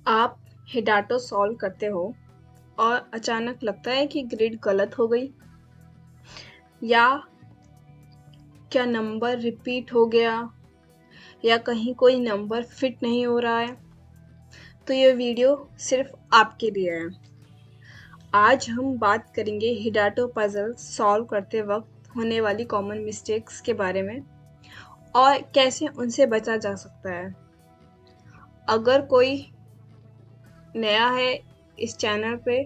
आप हिडाटो सॉल्व करते हो और अचानक लगता है कि ग्रिड गलत हो गई या क्या नंबर रिपीट हो गया या कहीं कोई नंबर फिट नहीं हो रहा है, तो ये वीडियो सिर्फ आपके लिए है। आज हम बात करेंगे हिडाटो पजल सॉल्व करते वक्त होने वाली कॉमन मिस्टेक्स के बारे में और कैसे उनसे बचा जा सकता है। अगर कोई नया है इस चैनल पे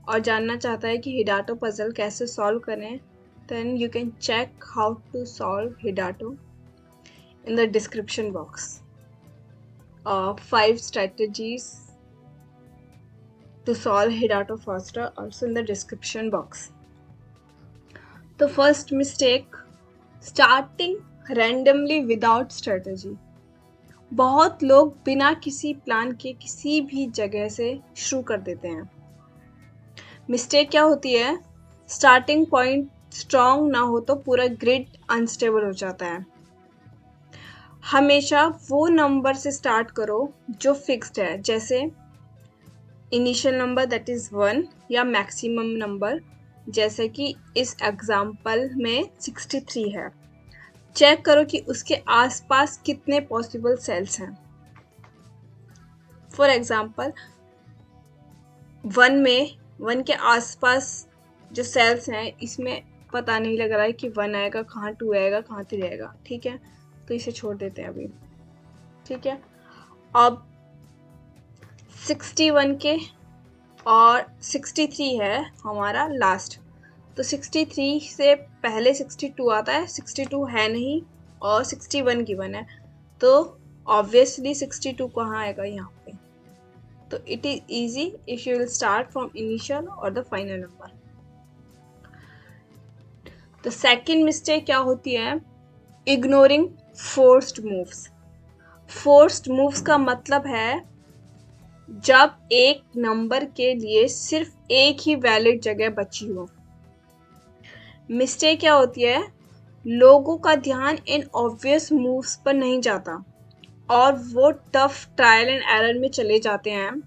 और जानना चाहता है कि हिडाटो पजल कैसे सॉल्व करें, then you can check how to solve Hidato in the description box. 5 strategies to solve Hidato faster also in the description box. The first mistake, starting randomly without strategy. बहुत लोग बिना किसी plan के किसी भी जगह से शुरू कर देते हैं। मिस्टेक क्या होती है? स्टार्टिंग पॉइंट स्ट्रॉन्ग ना हो तो पूरा ग्रिड अनस्टेबल हो जाता है। हमेशा वो नंबर से स्टार्ट करो जो फिक्स्ड है, जैसे इनिशियल नंबर दैट इज 1 या मैक्सिमम नंबर, जैसे कि इस एग्जाम्पल में 63 है। चेक करो कि उसके आसपास कितने पॉसिबल सेल्स हैं। फॉर एग्जाम्पल 1 के आसपास जो सेल्स हैं, इसमें पता नहीं लग रहा है कि 1 आएगा कहाँ, 2 आएगा कहाँ, 3 आएगा। ठीक है, तो इसे छोड़ देते हैं अभी। ठीक है, अब 61 के और 63 है हमारा लास्ट, तो 63 से पहले 62 आता है, 62 है नहीं और 61 गिवन है, तो ऑब्वियसली 62 कहाँ आएगा? यहाँ पे। तो it is easy if you will start from initial और द फाइनल नंबर। तो सेकेंड मिस्टेक क्या होती है? Ignoring forced moves. Forced moves का मतलब है जब एक नंबर के लिए सिर्फ एक ही वैलिड जगह बची हो। मिस्टेक क्या होती है? लोगों का ध्यान इन ऑब्वियस मूव्स पर नहीं जाता और वो टफ ट्रायल एंड एरर में चले जाते हैं।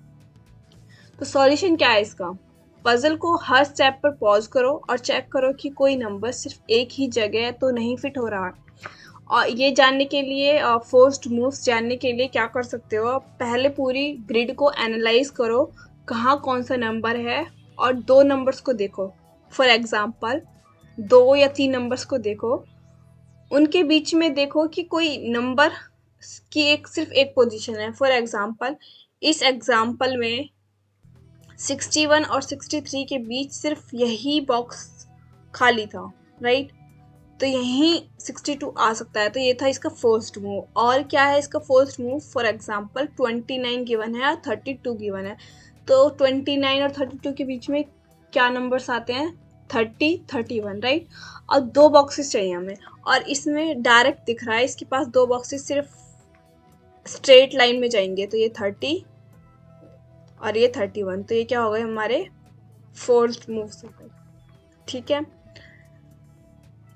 तो सॉल्यूशन क्या है इसका? पजल को हर स्टेप पर पॉज करो और चेक करो कि कोई नंबर सिर्फ एक ही जगह तो नहीं फिट हो रहा। और ये जानने के लिए, फोर्स्ड मूव्स जानने के लिए क्या कर सकते हो? पहले पूरी ग्रिड को एनालाइज करो, कहाँ कौन सा नंबर है, और 2 नंबर्स को देखो। फॉर एग्जाम्पल 2 या 3 नंबर्स को देखो, उनके बीच में देखो कि कोई नंबर की सिर्फ एक पोजीशन है। फॉर एग्जाम्पल इस एग्जाम्पल में 61 और 63 के बीच सिर्फ यही बॉक्स खाली था, राइट? तो यहीं 62 आ सकता है। तो ये था इसका फर्स्ट मूव। और क्या है इसका first move? For example 29 given है और 32 गिवन है, तो 29 और 32 के बीच में क्या नंबर्स आते हैं? 30, 31, राइट? और 2 बॉक्सेस चाहिए हमें, और इसमें डायरेक्ट दिख रहा है इसके पास 2 बॉक्सेस सिर्फ स्ट्रेट लाइन में जाएंगे, तो ये 30 और ये 31, तो ये क्या हो गए हमारे फोर्थ मूव्स हो गए। ठीक है,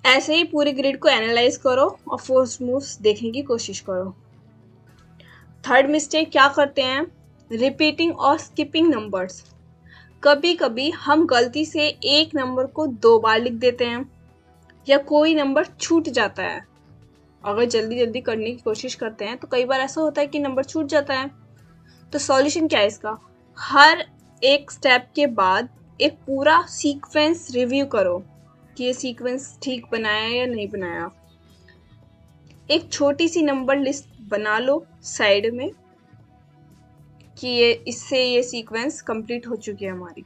ऐसे ही पूरी ग्रिड को एनालाइज करो और फोर्थ मूव्स देखने की कोशिश करो। थर्ड मिस्टेक क्या करते हैं? रिपीटिंग और स्किपिंग नंबर्स। कभी कभी हम गलती से एक नंबर को 2 बार लिख देते हैं या कोई नंबर छूट जाता है। अगर जल्दी जल्दी करने की कोशिश करते हैं तो कई बार ऐसा होता है कि नंबर छूट जाता है। तो सॉल्यूशन क्या है इसका? हर एक स्टेप के बाद एक पूरा सीक्वेंस रिव्यू करो कि ये सीक्वेंस ठीक बनाया या नहीं बनाया। एक छोटी सी नंबर लिस्ट बना लो साइड में कि ये इससे ये सीक्वेंस कंप्लीट हो चुकी है हमारी।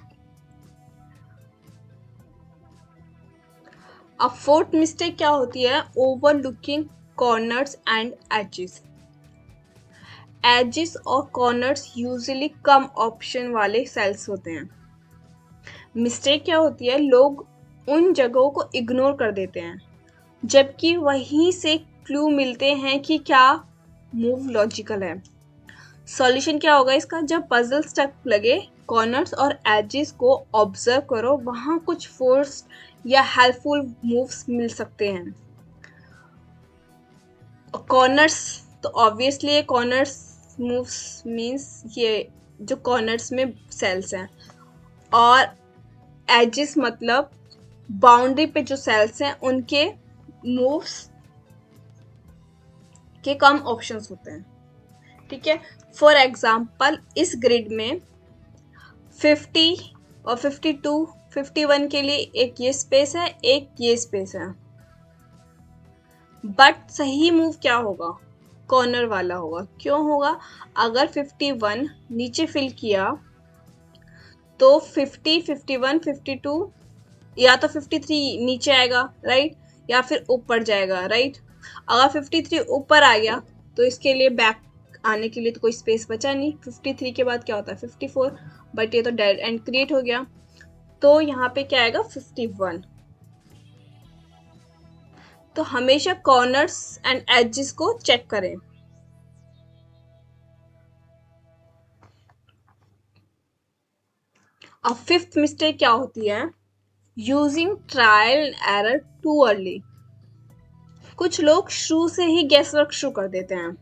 अब फोर्थ मिस्टेक क्या होती है? Overlooking corners and edges. Edges और कॉर्नर्स यूजुअली कम ऑप्शन वाले सेल्स होते हैं। मिस्टेक क्या होती है? लोग उन जगहों को इग्नोर कर देते हैं जबकि वहीं से क्लू मिलते हैं कि क्या मूव लॉजिकल है। सॉल्यूशन क्या होगा इसका? जब पजल स्टक लगे, कॉर्नर्स और एजेस को ऑब्जर्व करो, वहां कुछ फोर्स या हेल्पफुल मूव्स मिल सकते हैं। कॉर्नर्स, तो ऑब्वियसली कॉर्नर्स मूव्स मींस ये जो कॉर्नर्स में सेल्स हैं, और एजेस मतलब बाउंड्री पे जो सेल्स हैं उनके मूव्स के कम ऑप्शंस होते हैं। ठीक है, फॉर एग्जाम्पल इस ग्रिड में 50 और 52, 51 के लिए एक ये स्पेस है, एक ये स्पेस है, बट सही मूव क्या होगा? कॉर्नर वाला होगा। क्यों होगा? अगर 51 नीचे फिल किया तो 50, 51, 52 या तो 53 नीचे आएगा, राइट, या फिर ऊपर जाएगा, राइट। अगर 53 ऊपर आ गया तो इसके लिए बैक आने के लिए तो कोई स्पेस बचा नहीं। 53 के बाद क्या होता है? 54, बट ये तो डेड एंड क्रिएट हो गया, तो यहाँ पे क्या आएगा? 51। तो हमेशा कॉर्नर्स एंड एजेस को चेक करें। अब फिफ्थ मिस्टेक क्या होती है? Using trial and error too early. कुछ लोग शुरू से ही गैस वर्क शुरू कर देते हैं,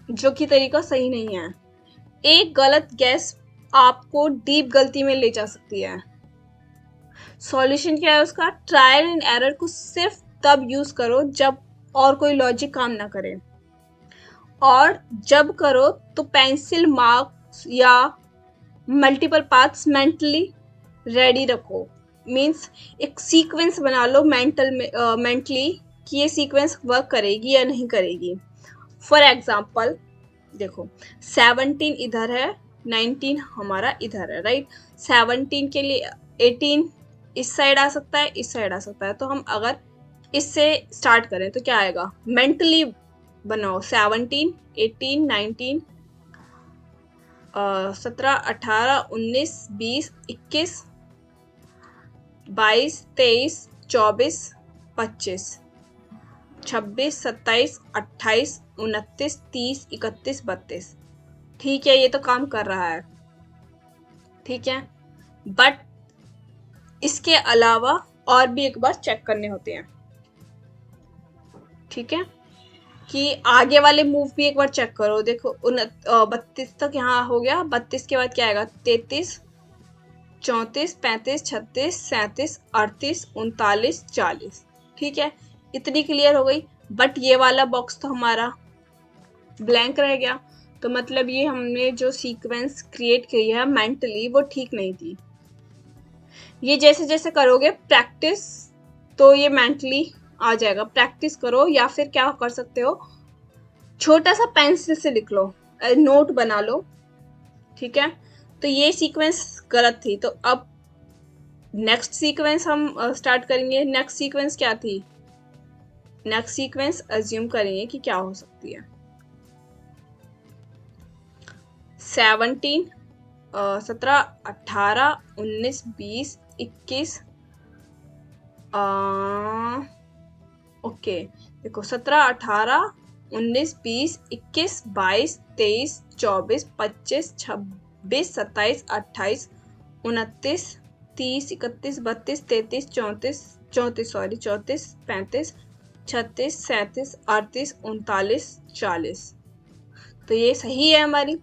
जो कि तरीका सही नहीं है। एक गलत गैस आपको डीप गलती में ले जा सकती है। सॉल्यूशन क्या है उसका? ट्रायल एंड एरर को सिर्फ तब यूज करो जब और कोई लॉजिक काम ना करे, और जब करो तो पेंसिल मार्क्स या मल्टीपल पाथ्स मेंटली रेडी रखो। मीन्स एक सीक्वेंस बना लो मेंटली कि ये सीक्वेंस वर्क करेगी या नहीं करेगी। फॉर एग्जाम्पल देखो, 17 इधर है, 19 हमारा इधर है, राइट। 17 के लिए 18 इस साइड आ सकता है, इस साइड आ सकता है। तो हम अगर इससे स्टार्ट करें तो क्या आएगा? मेंटली बनाओ 17, 18, 19, 17, 18, 19, 20, 21, 22, 23, 24, 25, 26, 27, 28, 29, 30, 31, 32। ठीक है, ये तो काम कर रहा है, ठीक है, बट इसके अलावा और भी एक बार चेक करने होते हैं। ठीक है, कि आगे वाले मूव भी एक बार चेक करो। देखो 32 तक यहाँ हो गया, 32 के बाद क्या आएगा? 33, 34, 35, 36, 37, 38, 39, 40। ठीक है, इतनी क्लियर हो गई। बट ये वाला बॉक्स तो हमारा ब्लैंक रह गया, तो मतलब ये हमने जो सीक्वेंस क्रिएट की है मेंटली वो ठीक नहीं थी। ये जैसे जैसे करोगे प्रैक्टिस तो ये मेंटली आ जाएगा। प्रैक्टिस करो, या फिर क्या कर सकते हो, छोटा सा पेंसिल से लिख लो, नोट बना लो। ठीक है, तो ये सीक्वेंस गलत थी, तो अब नेक्स्ट सीक्वेंस हम स्टार्ट करेंगे। नेक्स्ट सीक्वेंस क्या थी? नेक्स्ट सीक्वेंस अज्यूम करेंगे कि क्या हो सकती है। 17, 17, 18, 19, 20, 21, ओके, देखो 17, 18, 19, 20, 21, 22, 23, 24, 25, 26, 27, 28, 29, 30, 31, 32, 33, 34, 34 35, 36, 37, 38, 39, 40। तो ये सही है हमारी,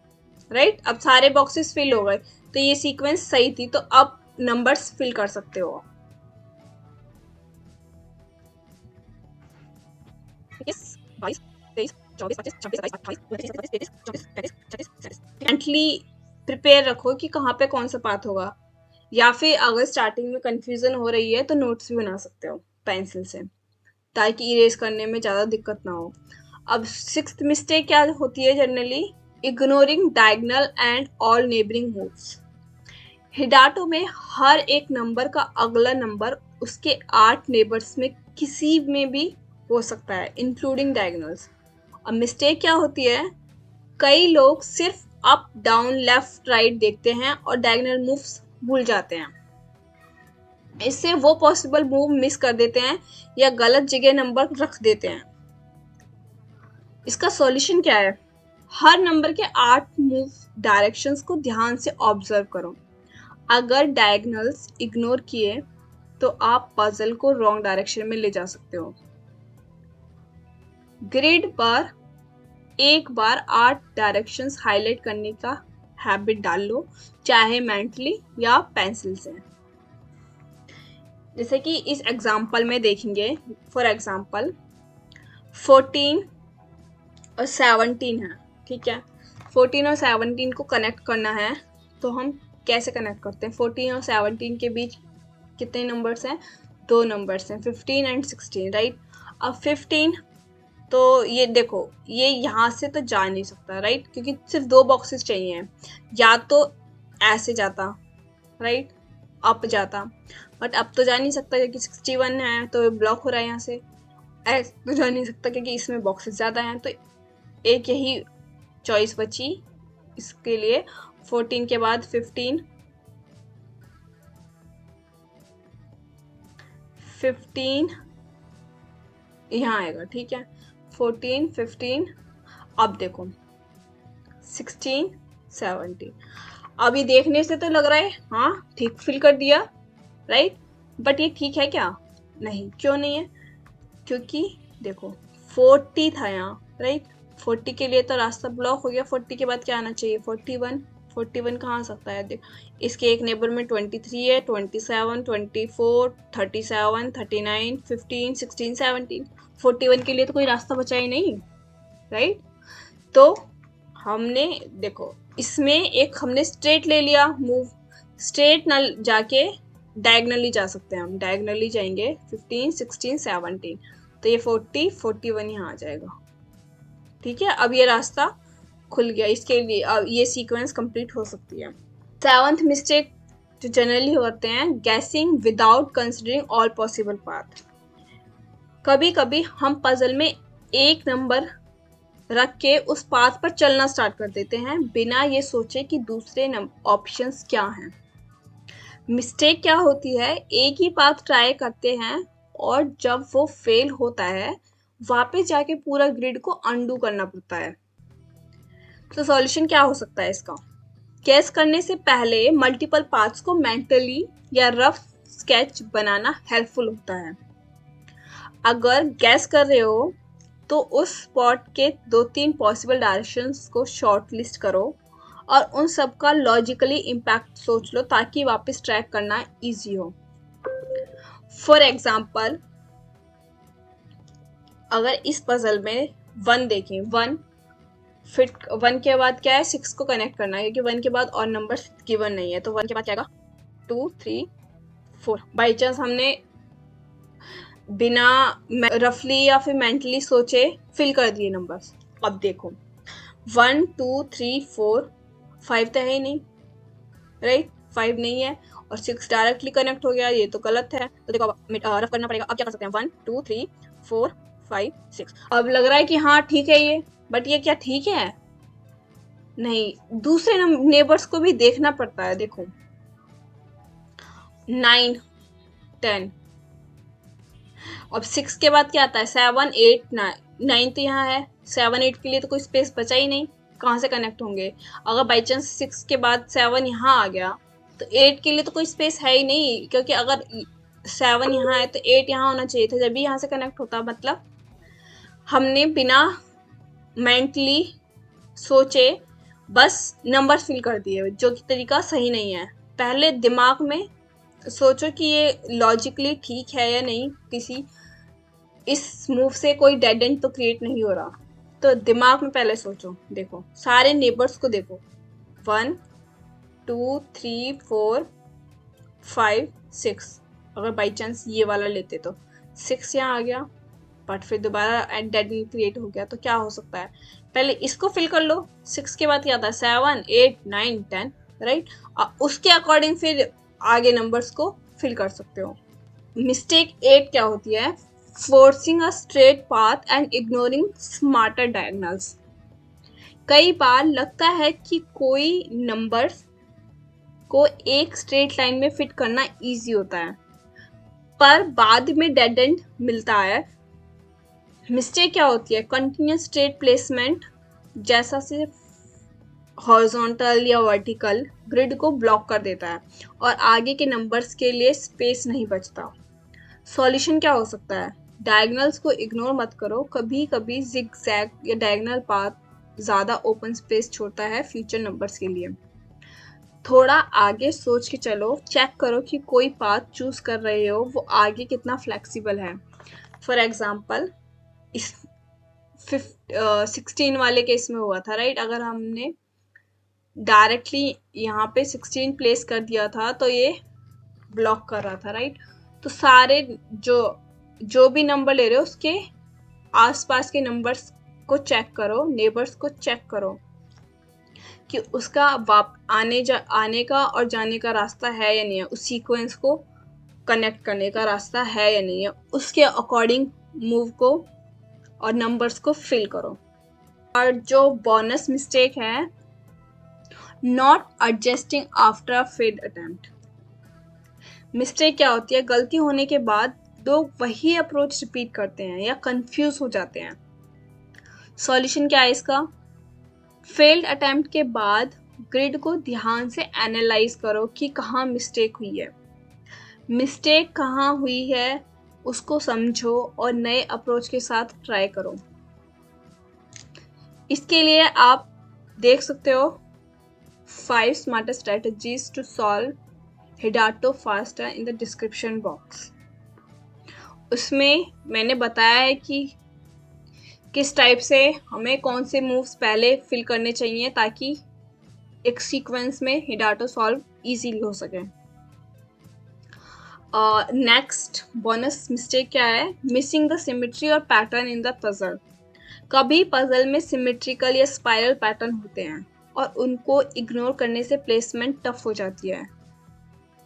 राइट। अब सारे बॉक्सेस फिल हो गए, तो ये सीक्वेंस सही थी, तो अब नंबर्स फिल कर सकते हो। मेंटली प्रिपेयर रखो कि कहाँ पे कौन सा पाथ होगा, या फिर अगर स्टार्टिंग में कंफ्यूजन हो रही है तो नोट्स भी बना सकते हो पेंसिल से, ताकि इरेज करने में ज़्यादा दिक्कत ना हो। अब सिक्स्थ मिस्टेक क्या होती है generally? Ignoring diagonal and all neighbouring moves. Hidato में हर एक नंबर का अगला नंबर उसके 8 नेबर्स में किसी में भी हो सकता है, इंक्लूडिंग डायगोनल्स। अब मिस्टेक क्या होती है? कई लोग सिर्फ अप डाउन लेफ्ट राइट देखते हैं और डायगोनल मूव्स भूल जाते हैं। इससे वो पॉसिबल मूव मिस कर देते हैं या गलत जगह नंबर रख देते हैं। इसका सॉल्यूशन क्या है? हर नंबर के 8 मूव डायरेक्शंस को ध्यान से ऑब्जर्व करो। अगर डायगोनल्स इग्नोर किए तो आप पजल को रॉन्ग डायरेक्शन में ले जा सकते हो। ग्रिड पर एक बार 8 डायरेक्शंस हाईलाइट करने का हैबिट डाल लो, चाहे मेंटली या पेंसिल से। जैसे कि इस एग्जाम्पल में देखेंगे, फॉर एग्जाम्पल 14 और 17 है, ठीक है। 14 और 17 को कनेक्ट करना है, तो हम कैसे कनेक्ट करते हैं? 14 और 17 के बीच कितने नंबर्स हैं? 2 नंबर्स हैं, 15 एंड 16, राइट। अब 15 तो ये देखो, ये यहाँ से तो जा नहीं सकता, राइट, क्योंकि सिर्फ 2 बॉक्सेस चाहिए, या तो ऐसे जाता, राइट, अप जाता, बट अब तो जा नहीं सकता क्योंकि 61 है तो ब्लॉक हो रहा है यहाँ से। ऐसे तो जा नहीं सकता क्योंकि इसमें बॉक्सेस ज़्यादा हैं, तो एक यही चॉइस बची इसके लिए। 14 के बाद 15 यहाँ आएगा, ठीक है। 14 15, अब देखो 16 17। अभी देखने से तो लग रहा है हाँ ठीक फिल कर दिया, राइट, बट ये ठीक है क्या? नहीं, क्यों नहीं है? क्योंकि देखो 40 था यहाँ, राइट, 40 के लिए तो रास्ता ब्लॉक हो गया। 40 के बाद क्या आना चाहिए? 41। 41 कहाँ आ सकता है? देख, इसके एक नेबर में 23 है, 27, 24, 37, 39, 15, 16, 17। 41 के लिए तो कोई रास्ता बचा ही नहीं, राइट। तो हमने देखो इसमें एक हमने स्ट्रेट ले लिया मूव, स्ट्रेट ना जाके डायगनली जा सकते हैं हम, डायगनली जाएंगे 15 16 17, तो ये 40 41 यहाँ आ जाएगा, ठीक है। अब ये रास्ता खुल गया इसके लिए, अब ये सीक्वेंस कंप्लीट हो सकती है। 7th मिस्टेक जो जनरली होते हैं, guessing without considering all possible path. कभी कभी हम पजल में एक नंबर रख के उस पाथ पर चलना स्टार्ट कर देते हैं बिना ये सोचे कि दूसरे ऑप्शंस क्या हैं। मिस्टेक क्या होती है? एक ही पाथ ट्राई करते हैं और जब वो फेल होता है वापस जाके पूरा ग्रिड को अनडू करना पड़ता है। तो सॉल्यूशन क्या हो सकता है इसका? गैस करने से पहले मल्टीपल पाथ्स को मेंटली या रफ स्केच बनाना हेल्पफुल होता है। अगर गैस कर रहे हो तो उस स्पॉट के 2-3 पॉसिबल डायरेक्शंस को शॉर्ट लिस्ट करो और उन सब का लॉजिकली इम्पैक्ट सोच लो ताकि वापस ट्रैक करना इजी हो। फॉर एग्जाम्पल, अगर इस पजल में 1 देखें, 1 फिर 1 के बाद क्या है? 6 को कनेक्ट करना है क्योंकि 1 के बाद और नंबर गिवन नहीं है, तो 1 के बाद क्या आएगा? 2 3 4। बाई चांस हमने बिना रफली या फिर मेंटली सोचे फिल कर दिए नंबर्स। अब देखो 1 2 3 4 5 तो है ही नहीं, राइट, 5 नहीं है और 6 डायरेक्टली कनेक्ट हो गया, ये तो गलत है। तो देखो अब रफ करना पड़ेगा। अब क्या कर सकते हैं? 1 2 3 4 5 6। अब लग रहा है कि हाँ ठीक है ये, बट ये क्या ठीक है? नहीं, दूसरे नेबर्स को भी देखना पड़ता है। देखो 9 10, अब 6 के बाद क्या आता है? 7 8 9। 9 तो यहाँ है, 7 8 के लिए तो कोई स्पेस बचा ही नहीं, कहाँ से कनेक्ट होंगे? अगर बाई चांस 6 के बाद 7 यहाँ आ गया तो 8 के लिए तो कोई स्पेस है ही नहीं, क्योंकि अगर 7 यहाँ है तो 8 यहाँ होना चाहिए था, जब भी यहाँ से कनेक्ट होता। मतलब हमने बिना मेंटली सोचे बस नंबर फिल कर दिए, जो कि तरीका सही नहीं है। पहले दिमाग में सोचो कि ये लॉजिकली ठीक है या नहीं, किसी इस मूव से कोई डेड एंड तो क्रिएट नहीं हो रहा। तो दिमाग में पहले सोचो, देखो सारे नेबर्स को देखो, 1 2 3 4 5 6। अगर बाई चांस ये वाला लेते तो 6 यहाँ आ गया, बट फिर दोबारा डेड एंड क्रिएट हो गया, तो क्या हो सकता है? पहले इसको फिल कर लो। 6 के बाद क्या आता है? 7 8 9 10, राइट। उसके अकॉर्डिंग फिर आगे नंबर्स को फिल कर सकते हो। मिस्टेक 8 क्या होती है? Forcing a straight path and ignoring smarter diagonals. कई बार लगता है कि कोई नंबर्स को एक स्ट्रेट लाइन में फिट करना इजी होता है, पर बाद में डेड एंड मिलता है। मिस्टेक क्या होती है? कंटिन्यूस स्ट्रेट प्लेसमेंट, जैसा सिर्फ हॉरिजॉन्टल या वर्टिकल ग्रिड को ब्लॉक कर देता है और आगे के नंबर्स के लिए स्पेस नहीं बचता। सॉल्यूशन क्या हो सकता है? डायगोनल्स को इग्नोर मत करो, कभी कभी जिग जैग या डायगोनल पाथ ज़्यादा ओपन स्पेस छोड़ता है फ्यूचर नंबर्स के लिए। थोड़ा आगे सोच के चलो, चेक करो कि कोई पाथ चूज कर रहे हो वो आगे कितना फ्लेक्सिबल है। फॉर एग्जाम्पल इस 16 वाले केस में हुआ था राइट। अगर हमने डायरेक्टली यहाँ पे 16 प्लेस कर दिया था तो ये ब्लॉक कर रहा था राइट। तो सारे जो भी नंबर ले रहे हो उसके आसपास के नंबर्स को चेक करो, नेबर्स को चेक करो कि उसका आने का और जाने का रास्ता है या नहीं है, उस सीक्वेंस को कनेक्ट करने का रास्ता है या नहीं है, उसके अकॉर्डिंग मूव को और नंबर्स को फिल करो। और जो बोनस मिस्टेक है, not adjusting after a failed attempt. Mistake क्या होती है, गलती होने के बाद लोग वही अप्रोच रिपीट करते हैं या कंफ्यूज हो जाते हैं। सॉल्यूशन क्या है इसका? फेल्ड अटेम्प्ट के बाद ग्रिड को ध्यान से एनालाइज करो कि कहाँ मिस्टेक हुई है। मिस्टेक कहाँ हुई है उसको समझो और नए अप्रोच के साथ ट्राई करो। इसके लिए आप देख सकते हो 5 smartest strategies to solve Hidato faster in the description box। उसमें मैंने बताया है कि किस टाइप से हमें कौन से मूव्स पहले फिल करने चाहिए ताकि एक सीक्वेंस में हिडाटो सॉल्व इजीली हो सके। नेक्स्ट बोनस मिस्टेक क्या है? मिसिंग द सिमेट्री और पैटर्न इन द पजल। कभी पजल में सिमेट्रिकल या स्पाइरल पैटर्न होते हैं और उनको इग्नोर करने से प्लेसमेंट टफ हो जाती है।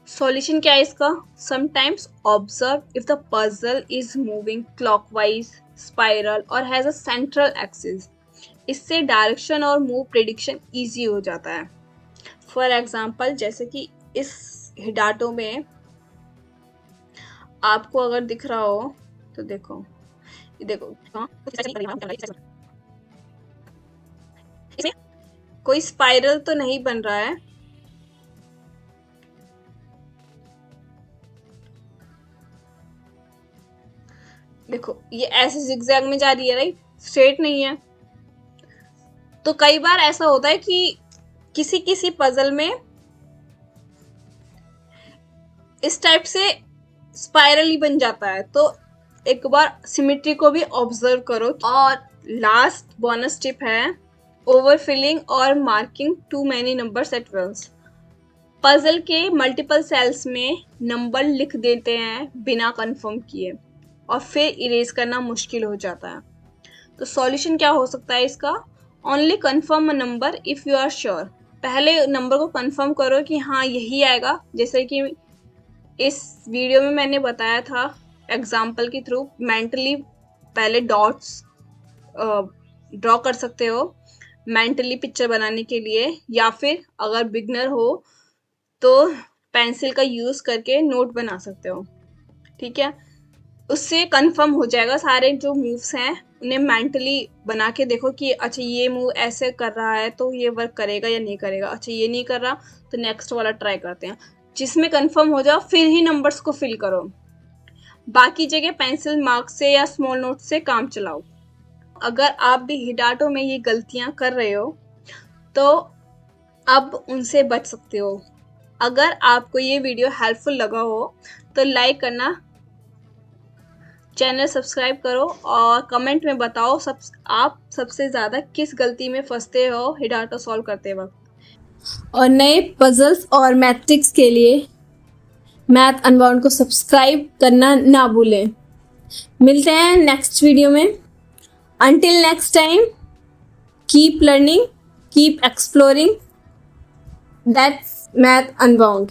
सॉल्यूशन क्या है इसका? Sometimes observe if the puzzle is moving clockwise, spiral और हैज अ सेंट्रल एक्सिस। इससे डायरेक्शन और मूव प्रेडिक्शन इजी हो जाता है। फॉर एग्जाम्पल जैसे कि इस हिडाटो में आपको अगर दिख रहा हो तो देखो, इसमें कोई स्पाइरल तो नहीं बन रहा है, देखो ये ऐसे जिगजैग में जा रही है राइट, स्ट्रेट नहीं है। तो कई बार ऐसा होता है कि किसी किसी पजल में इस टाइप से स्पाइरल ही बन जाता है, तो एक बार सिमेट्री को भी ऑब्जर्व करो। और लास्ट बोनस टिप है ओवरफिलिंग और marking too many numbers at once. Puzzle के मल्टीपल सेल्स में नंबर लिख देते हैं बिना कंफर्म किए और फिर इरेज करना मुश्किल हो जाता है। तो सॉल्यूशन क्या हो सकता है इसका? Only confirm a number if you are sure. पहले नंबर को कंफर्म करो कि हाँ यही आएगा। जैसे कि इस वीडियो में मैंने बताया था एग्जाम्पल के थ्रू, मेंटली पहले डॉट्स ड्रॉ कर सकते हो मेंटली पिक्चर बनाने के लिए, या फिर अगर बिगनर हो तो पेंसिल का यूज़ करके नोट बना सकते हो। ठीक है, उससे कंफर्म हो जाएगा सारे जो मूव्स हैं उन्हें मेंटली बना के देखो कि अच्छा ये मूव ऐसे कर रहा है तो ये वर्क करेगा या नहीं करेगा, अच्छा ये नहीं कर रहा तो नेक्स्ट वाला ट्राई करते हैं। जिसमें कंफर्म हो जाओ फिर ही नंबर्स को फिल करो, बाकी जगह पेंसिल मार्क से या स्मॉल नोट से काम चलाओ। अगर आप भी हिडाटो में ये गलतियां कर रहे हो तो अब उनसे बच सकते हो। अगर आपको ये वीडियो हेल्पफुल लगा हो तो लाइक करना, चैनल सब्सक्राइब करो और कमेंट में बताओ आप सबसे ज़्यादा किस गलती में फंसते हो हिडाटो सॉल्व करते वक्त। और नए पजल्स और मैट्रिक्स के लिए मैथ अनबाउंड को सब्सक्राइब करना ना भूलें। मिलते हैं नेक्स्ट वीडियो में। Until next time, keep learning, keep exploring. That's math unbound.